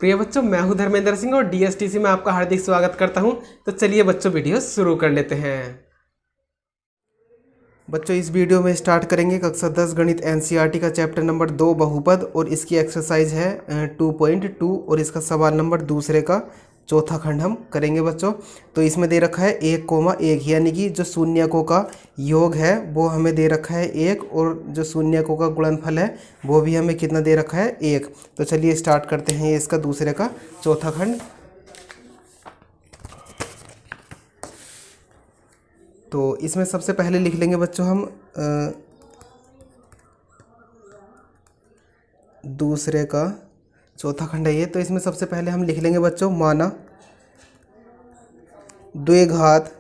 प्रिय बच्चों, मैं हूं धर्मेंद्र सिंह और डीएसटीसी में आपका हार्दिक स्वागत करता हूं। तो चलिए बच्चों, वीडियो शुरू कर लेते हैं। बच्चों, इस वीडियो में स्टार्ट करेंगे कक्षा 10 गणित एनसीईआरटी का चैप्टर नंबर 2 बहुपद, और इसकी एक्सरसाइज है 2.2 और इसका सवाल नंबर दूसरे का चौथा खंड हम करेंगे बच्चों। तो इसमें दे रखा है 1,1, यानी कि जो शून्यकों का योग है वो हमें दे रखा है 1, और जो शून्यकों का गुणनफल है वो भी हमें कितना दे रखा है 1। तो चलिए स्टार्ट करते हैं इसका दूसरे का चौथा खंड। तो इसमें सबसे पहले लिख लेंगे बच्चों हम दूसरे का चौथा खंड है ये। तो इसमें सबसे पहले हम लिख लेंगे बच्चों, माना द्विघात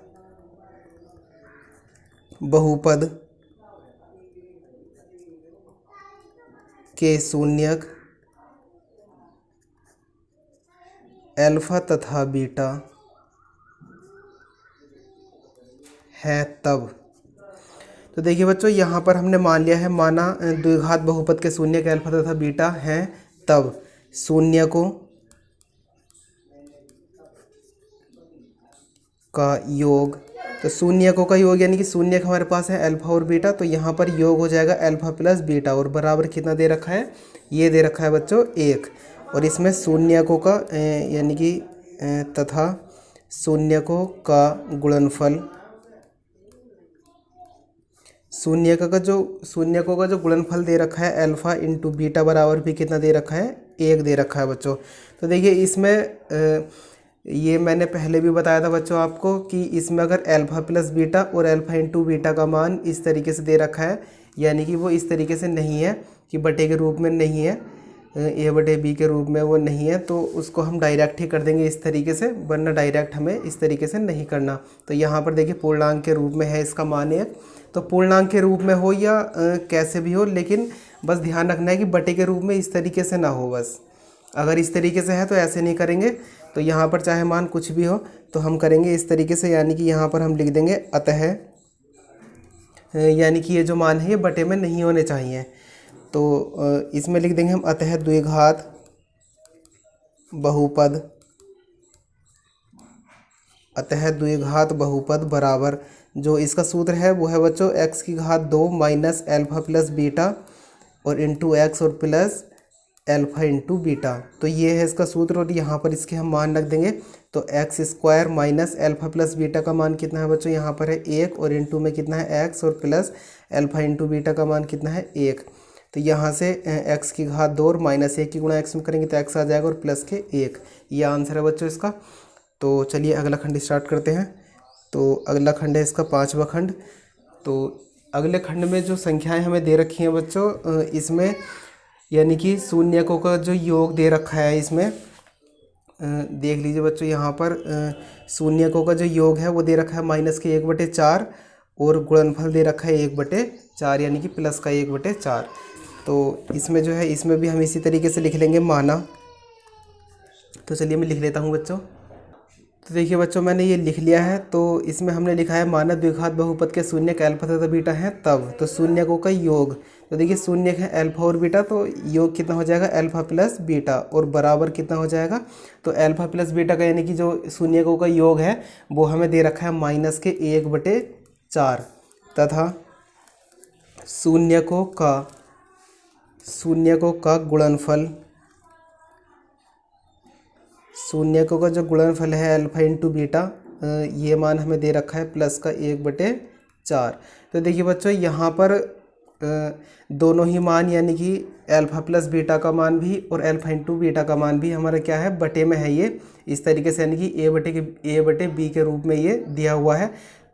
बहुपद के शून्यक अल्फा तथा बीटा है तब। तो देखिए बच्चों, यहाँ पर हमने मान लिया है, माना द्विघात बहुपद के शून्यक अल्फा तथा बीटा हैं तब शून्यकों का योग। तो शून्यकों का योग यानी कि शून्यक हमारे पास है अल्फा और बीटा, तो यहाँ पर योग हो जाएगा अल्फा प्लस बीटा, और बराबर कितना दे रखा है, ये दे रखा है बच्चों 1। और इसमें शून्यकों का यानी कि तथा शून्यकों का गुणनफल, शून्यकों का जो गुणनफल दे रखा है अल्फा इंटू बीटा बराबर भी कितना दे रखा है, 1 दे रखा है बच्चों। तो देखिए इसमें ये मैंने पहले भी बताया था बच्चों आपको कि इसमें अगर अल्फा प्लस बीटा और अल्फा इंटू बीटा का मान इस तरीके से दे रखा है, यानी कि वो इस तरीके से नहीं है कि बटे के रूप में नहीं है, ए बटे बी के रूप में वो नहीं है, तो उसको हम डायरेक्ट ही कर देंगे इस तरीके से, वरना डायरेक्ट हमें इस तरीके से नहीं करना। तो यहाँ पर देखिए पूर्णांक के रूप में है इसका मान 1, तो पूर्णांक के रूप में हो या कैसे भी हो, लेकिन बस ध्यान रखना है कि बटे के रूप में इस तरीके से ना हो। बस अगर इस तरीके से है तो ऐसे नहीं करेंगे, तो यहाँ पर चाहे मान कुछ भी हो तो हम करेंगे इस तरीके से, यानी कि यहाँ पर हम लिख देंगे अतः, यानी कि ये जो मान है ये बटे में नहीं होने चाहिए। तो इसमें लिख देंगे हम अतः द्विघात बहुपद, अतः द्विघात बहुपद बराबर, जो इसका सूत्र है वो है बच्चों x की घात 2 माइनस अल्फा प्लस बीटा और इंटू एक्स और प्लस अल्फा इंटू बीटा। तो ये है इसका सूत्र, और यहाँ पर इसके हम मान रख देंगे। तो x square minus alpha plus beta का मान कितना है बच्चों, यहाँ पर है 1, और इंटू में कितना है एक्स, और प्लस अल्फा इंटू बीटा का मान कितना है 1। तो यहाँ से एक्स की घात 2 और माइनस 1 की गुणा एक्स में करेंगे तो एक्स आ जाएगा, और प्लस के 1। ये आंसर है बच्चों इसका। तो चलिए अगला खंड स्टार्ट करते हैं। तो अगला खंड है इसका 5वां खंड। तो अगले खंड में जो संख्याएं हमें दे रखी हैं बच्चों, इसमें यानी कि शून्यकों का जो योग दे रखा है, इसमें देख लीजिए बच्चों, यहाँ पर शून्यकों का जो योग है वो दे रखा है माइनस के 1/4, और गुणनफल दे रखा है 1/4, यानी कि प्लस का 1/4। तो इसमें जो है, इसमें भी हम इसी तरीके से लिख लेंगे, माना। तो चलिए मैं लिख लेता हूँ बच्चों। तो देखिए बच्चों, मैंने ये लिख लिया है। तो इसमें हमने लिखा है माना द्विघात बहुपद के शून्यक अल्फा तथा बीटा हैं तब। तो शून्यकों का योग, तो देखिए शून्यक है अल्फा और बीटा, तो योग कितना हो जाएगा अल्फा प्लस बीटा, और बराबर कितना हो जाएगा, तो अल्फा प्लस बीटा का यानी कि जो शून्यकों का योग है वो हमें दे रखा है माइनस के 1/4, तथा शून्यकों का गुणनफल, शून्यकों का जो गुणनफल है अल्फा इंटू बीटा, ये मान हमें दे रखा है प्लस का 1/4। तो देखिए बच्चों, यहाँ पर दोनों ही मान, यानी कि अल्फा प्लस बीटा का मान भी और अल्फा इंटू बीटा का मान भी हमारा क्या है, बटे में है ये इस तरीके से, यानी कि ए बटे बी के रूप में ये दिया हुआ है।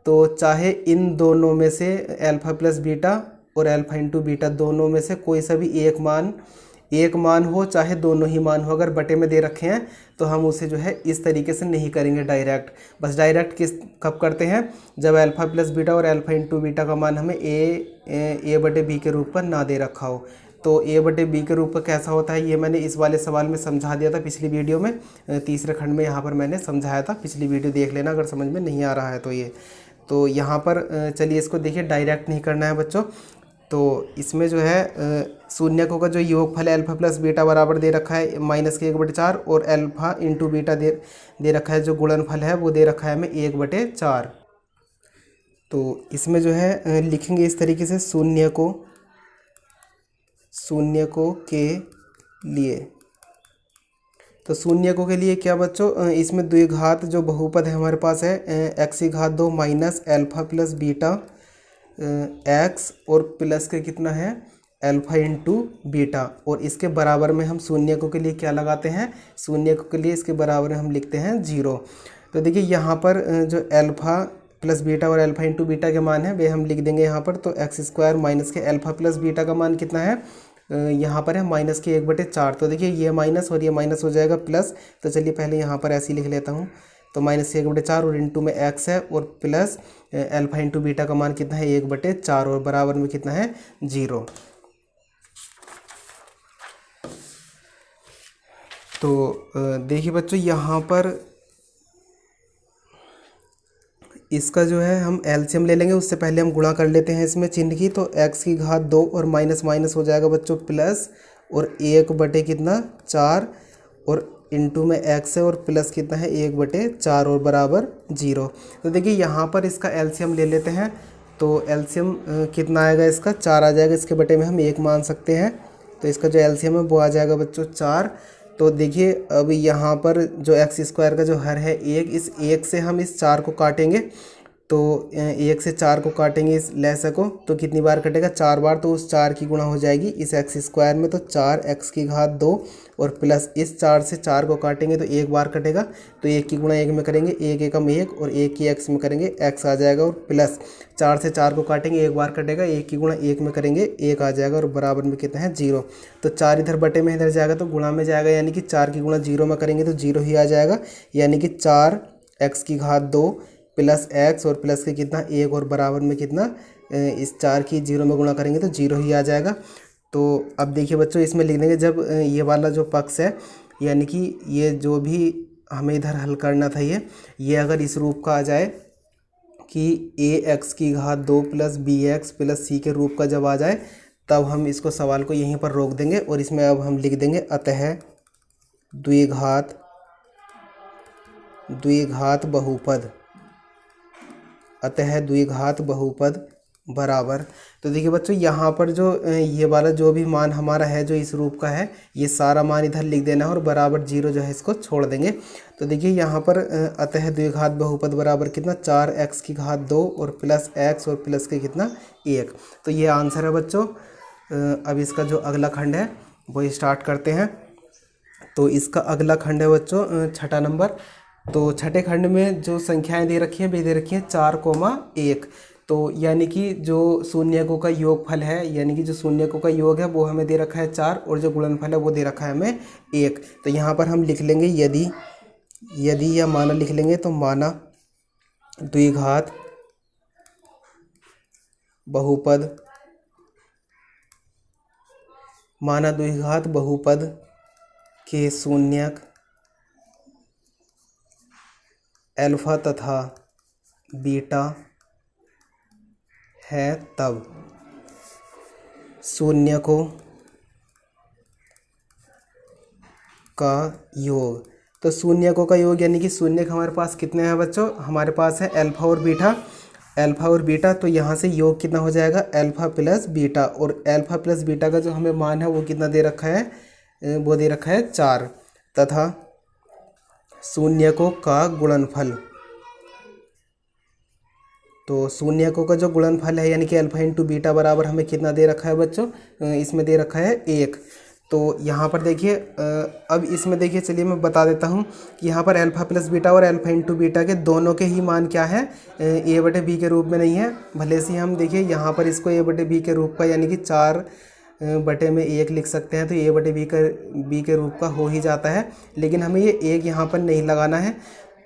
तो चाहे इन दोनों में से अल्फा प्लस बीटा और अल्फा इंटू बीटा दोनों में से कोई सा भी एक मान हो, चाहे दोनों ही मान हो, अगर बटे में दे रखे हैं तो हम उसे जो है इस तरीके से नहीं करेंगे डायरेक्ट। बस डायरेक्ट कब करते हैं, जब अल्फा प्लस बीटा और अल्फा इंटू बीटा का मान हमें ए बटे बी के रूप पर ना दे रखा हो। तो ए बटे बी के रूप पर कैसा होता है, ये मैंने इस वाले सवाल में समझा दिया था पिछली वीडियो में, तीसरे खंड में यहाँ पर मैंने समझाया था। पिछली वीडियो देख लेना अगर समझ में नहीं आ रहा है तो ये। तो यहाँ पर चलिए इसको देखिए, डायरेक्ट नहीं करना है बच्चों। तो इसमें जो है शून्यकों का जो योगफल है अल्फा प्लस बीटा बराबर दे रखा है -1/4 और अल्फा इंटू बीटा दे रखा है, जो गुणनफल है वो दे रखा है हमें 1/4। तो इसमें जो है लिखेंगे इस तरीके से शून्यकों के लिए। तो शून्यकों के लिए क्या बच्चों, इसमें द्विघात जो बहुपद है हमारे पास है x⁻² minus alpha plus beta x और प्लस के कितना है अल्फा इंटू बीटा, और इसके बराबर में हम शून्यकों के लिए क्या लगाते हैं, शून्यकों के लिए इसके बराबर में हम लिखते हैं 0। तो देखिए यहाँ पर जो अल्फा प्लस बीटा और अल्फा इंटू बीटा के मान है वे हम लिख देंगे यहाँ पर। तो x² माइनस के अल्फा प्लस बीटा का मान कितना है, यहाँ पर है -1/4। तो देखिए ये माइनस और ये माइनस हो जाएगा प्लस। तो चलिए पहले यहाँ पर ऐसे ही लिख लेता हूँ। तो -1/4 और इंटू में x है और प्लस अल्फा इंटू बीटा का मान कितना है 1/4 और बराबर में कितना है 0। तो देखिए बच्चों यहाँ पर इसका जो है हम एलसीएम ले लेंगे, उससे पहले हम गुणा कर लेते हैं इसमें चिन्ह की। तो x⁻² और माइनस माइनस हो जाएगा बच्चों प्लस, और 1/4 और इंटू में x है और प्लस कितना है 1/4 और बराबर 0। तो देखिए यहाँ पर इसका एलसीएम ले लेते हैं। तो एलसीएम कितना आएगा, इसका 4 आ जाएगा, इसके बटे में हम 1 मान सकते हैं। तो इसका जो एलसीएम है वो आ जाएगा बच्चों 4। तो देखिए अब यहाँ पर जो x² का जो हर है 1, इस 1 से हम इस 4 को काटेंगे। तो 1 से 4 को काटेंगे इस लहसा को, तो कितनी बार कटेगा 4 बार। तो उस 4 की गुणा हो जाएगी इस x² में, तो 4x⁻² और प्लस इस 4 से 4 को काटेंगे तो 1 बार कटेगा। तो 1 की गुणा 1 में करेंगे, 1 एकम 1 और 1 की x में करेंगे x आ जाएगा, और प्लस 4 से 4 को काटेंगे 1 बार कटेगा, 1 की गुणा 1 में करेंगे 1 आ जाएगा, और बराबर में कितना है 0। तो 4 इधर बटे में इधर जाएगा तो गुणा में जाएगा, यानी कि 4 की गुणा 0 में करेंगे तो 0 ही आ जाएगा, यानी कि 4x⁻² प्लस x और प्लस के कितना 1 और बराबर में कितना, इस 4 की 0 में गुणा करेंगे तो 0 ही आ जाएगा। तो अब देखिए बच्चों इसमें लिख देंगे, जब ये वाला जो पक्ष है यानी कि ये जो भी हमें इधर हल करना था ये अगर इस रूप का आ जाए कि ax⁻² plus bx plus c के रूप का जब आ जाए, तब हम इसको सवाल को यहीं पर रोक देंगे और इसमें अब हम लिख देंगे अतः द्विघात बहुपद, अतः द्विघात बहुपद बराबर। तो देखिए बच्चों यहाँ पर जो ये वाला जो भी मान हमारा है जो इस रूप का है, ये सारा मान इधर लिख देना है और बराबर 0 जो है इसको छोड़ देंगे। तो देखिए यहाँ पर अतः द्विघात बहुपद बराबर कितना 4x⁻² और प्लस x और प्लस के कितना 1। तो ये आंसर है बच्चों। अब इसका जो अगला खंड है वो स्टार्ट करते हैं। तो इसका अगला खंड है बच्चों छठा नंबर। तो छठे खंड में जो संख्याएं दे रखी हैं वे दे रखी हैं 4,1। तो यानी कि जो शून्यकों का योगफल है, यानी कि जो शून्यकों का योग है वो हमें दे रखा है 4 और जो गुणनफल है वो दे रखा है हमें 1। तो यहाँ पर हम लिख लेंगे यदि या माना लिख लेंगे। तो माना द्विघात बहुपद के शून्यक अल्फा तथा बीटा है तब शून्यकों का योग। तो शून्यकों का योग यानी कि शून्यक हमारे पास कितने हैं बच्चों, हमारे पास है अल्फा और बीटा। तो यहाँ से योग कितना हो जाएगा अल्फा प्लस बीटा, और अल्फा प्लस बीटा का जो हमें मान है वो कितना दे रखा है, वो दे रखा है 4, तथा शून्यकों का गुणनफल। तो शून्यकों का जो गुणनफल है यानी कि अल्फा इंटू बीटा बराबर हमें कितना दे रखा है बच्चों, इसमें दे रखा है 1। तो यहाँ पर देखिए अब इसमें देखिए, चलिए मैं बता देता हूँ कि यहाँ पर अल्फा प्लस बीटा और अल्फा इंटू बीटा के दोनों के ही मान क्या है, a/b के रूप में नहीं है। भले से हम देखिए यहाँ पर इसको a/b के रूप का यानी कि 4/1 लिख सकते हैं, तो a/b के रूप का हो ही जाता है। लेकिन हमें ये 1 यहाँ पर नहीं लगाना है।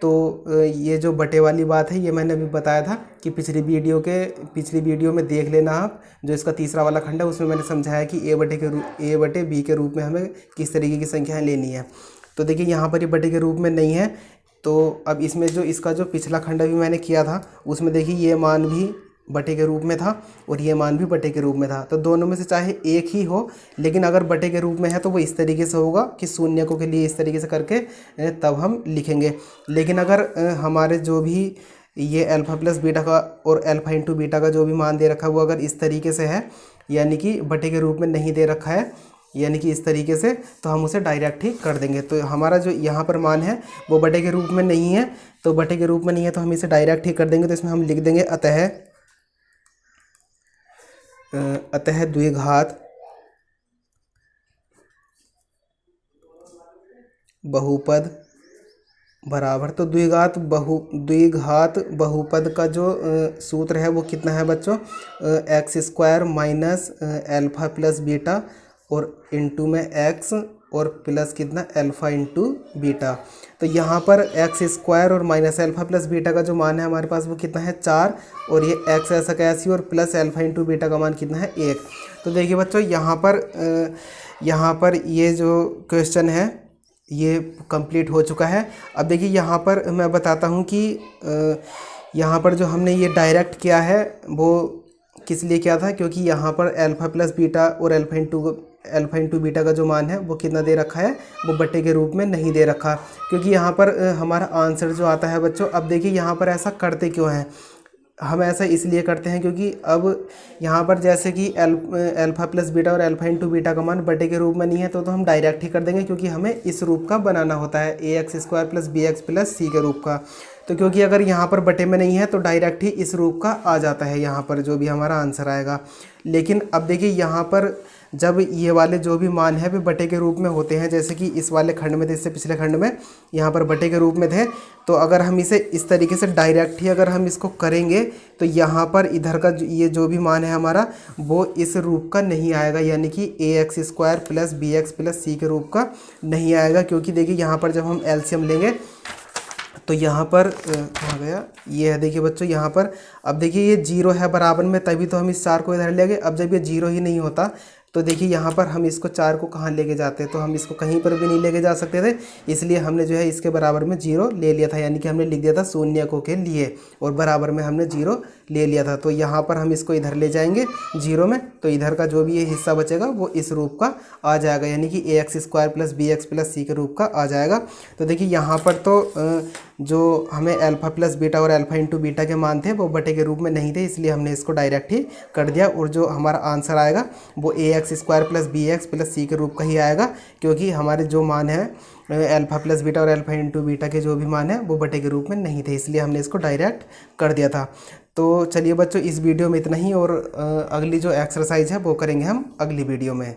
तो ये जो बटे वाली बात है ये मैंने अभी बताया था कि पिछली वीडियो में देख लेना आप, जो इसका तीसरा वाला खंड है उसमें मैंने समझाया कि a/b के रूप में हमें किस तरीके की संख्याएं लेनी है। तो देखिए यहाँ पर ये बटे के रूप में नहीं है। तो अब इसमें जो इसका जो पिछला खंड अभी मैंने किया था उसमें देखिए ये मान भी बटे के रूप में था और ये मान भी बटे के रूप में था। तो दोनों में से चाहे एक ही हो, लेकिन अगर बटे के रूप में है तो वो इस तरीके से होगा कि शून्य को के लिए इस तरीके से करके तब हम लिखेंगे। लेकिन अगर हमारे जो भी ये अल्फ़ा प्लस बीटा का और अल्फ़ा इंटू बीटा का जो भी मान दे रखा है वो अगर इस तरीके से है, यानी कि बटे के रूप में नहीं दे रखा है, यानी कि इस तरीके से, तो हम उसे डायरेक्ट ही कर देंगे। तो हमारा जो यहाँ पर मान है वो बटे के रूप में नहीं है, तो बटे के रूप में नहीं है तो हम इसे डायरेक्ट ही कर देंगे। तो इसमें हम लिख देंगे अतः द्विघात बहुपद बराबर, तो द्विघात बहुपद का जो सूत्र है वो कितना है बच्चों, x square minus alpha plus beta और इंटू में एक्स और प्लस कितना अल्फ़ा इंटू बीटा। तो यहाँ पर एक्स स्क्वायर और माइनस अल्फ़ा प्लस बीटा का जो मान है हमारे पास वो कितना है 4, और ये एक्स ऐसा कैसी और प्लस अल्फ़ा इंटू बीटा का मान कितना है 1। तो देखिए बच्चों यहाँ पर ये जो क्वेश्चन है ये कंप्लीट हो चुका है। अब देखिए यहाँ पर मैं बताता हूँ कि यहाँ पर जो हमने ये डायरेक्ट किया है वो किस लिए किया था, क्योंकि यहाँ पर अल्फ़ा प्लस बीटा और अल्फ़ा इंटू बीटा का जो मान है वो कितना दे रखा है, वो बटे के रूप में नहीं दे रखा, क्योंकि यहाँ पर हमारा आंसर जो आता है बच्चों, अब देखिए यहाँ पर ऐसा करते क्यों हैं, हम ऐसा इसलिए करते हैं क्योंकि अब यहाँ पर जैसे कि अल्फ़ा प्लस बीटा और अल्फ़ा इंटू बीटा का मान बटे के रूप में नहीं है तो हम डायरेक्ट ही कर देंगे, क्योंकि हमें इस रूप का बनाना होता है a x square plus b x plus c के रूप का। तो क्योंकि अगर यहाँ पर बटे में नहीं है तो डायरेक्ट ही इस रूप का आ जाता है यहाँ पर जो भी हमारा आंसर आएगा। लेकिन अब देखिए यहाँ पर जब ये वाले जो भी मान है वे बटे के रूप में होते हैं, जैसे कि इस वाले खंड में थे, इससे पिछले खंड में यहाँ पर बटे के रूप में थे, तो अगर हम इसे इस तरीके से डायरेक्ट ही अगर हम इसको करेंगे तो यहाँ पर इधर का ये जो भी मान है हमारा वो इस रूप का नहीं आएगा, यानी कि a x square plus b x plus c के रूप का नहीं आएगा। क्योंकि देखिए यहाँ पर जब हम एलसीएम लेंगे तो यहाँ पर कहाँ गया, ये है देखिए बच्चों यहाँ पर, अब देखिए ये 0 है बराबर में, तभी तो हम इस 4 को इधर ले गए। अब जब ये 0 ही नहीं होता तो देखिए यहाँ पर हम इसको 4 को कहाँ लेके जाते हैं, तो हम इसको कहीं पर भी नहीं लेके जा सकते थे, इसलिए हमने जो है इसके बराबर में 0 ले लिया था, यानी कि हमने लिख दिया था शून्य को के लिए और बराबर में हमने 0 ले लिया था। तो यहाँ पर हम इसको इधर ले जाएंगे 0 में, तो इधर का जो भी ये हिस्सा बचेगा वो इस रूप का आ जाएगा, यानी कि a x square plus b x plus c के रूप का आ जाएगा। तो देखिए यहाँ पर तो जो हमें अल्फ़ा प्लस बीटा और अल्फ़ा इंटू बीटा के मान थे वो बटे के रूप में नहीं थे, इसलिए हमने इसको डायरेक्ट ही कर दिया, और जो हमारा आंसर आएगा वो a x square plus b x plus c के रूप का ही आएगा, क्योंकि हमारे जो मान है अल्फ़ा प्लस बीटा और अल्फ़ा इंटू बीटा के जो भी मान है वो बटे के रूप में नहीं थे, इसलिए हमने इसको डायरेक्ट कर दिया था। तो चलिए बच्चों इस वीडियो में इतना ही, और अगली जो एक्सरसाइज है वो करेंगे हम अगली वीडियो में।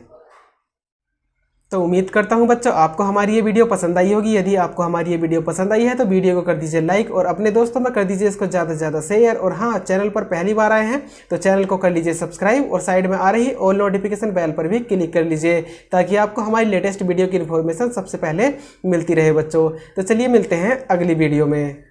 तो उम्मीद करता हूं बच्चों आपको हमारी ये वीडियो पसंद आई होगी। यदि आपको हमारी ये वीडियो पसंद आई है तो वीडियो को कर दीजिए लाइक, और अपने दोस्तों में कर दीजिए इसको ज़्यादा से ज़्यादा शेयर। और हाँ, चैनल पर पहली बार आए हैं तो चैनल को कर लीजिए सब्सक्राइब, और साइड में आ रही ऑल नोटिफिकेशन बेल पर भी क्लिक कर लीजिए, ताकि आपको हमारी लेटेस्ट वीडियो की इन्फॉर्मेशन सबसे पहले मिलती रहे बच्चों। तो चलिए मिलते हैं अगली वीडियो में।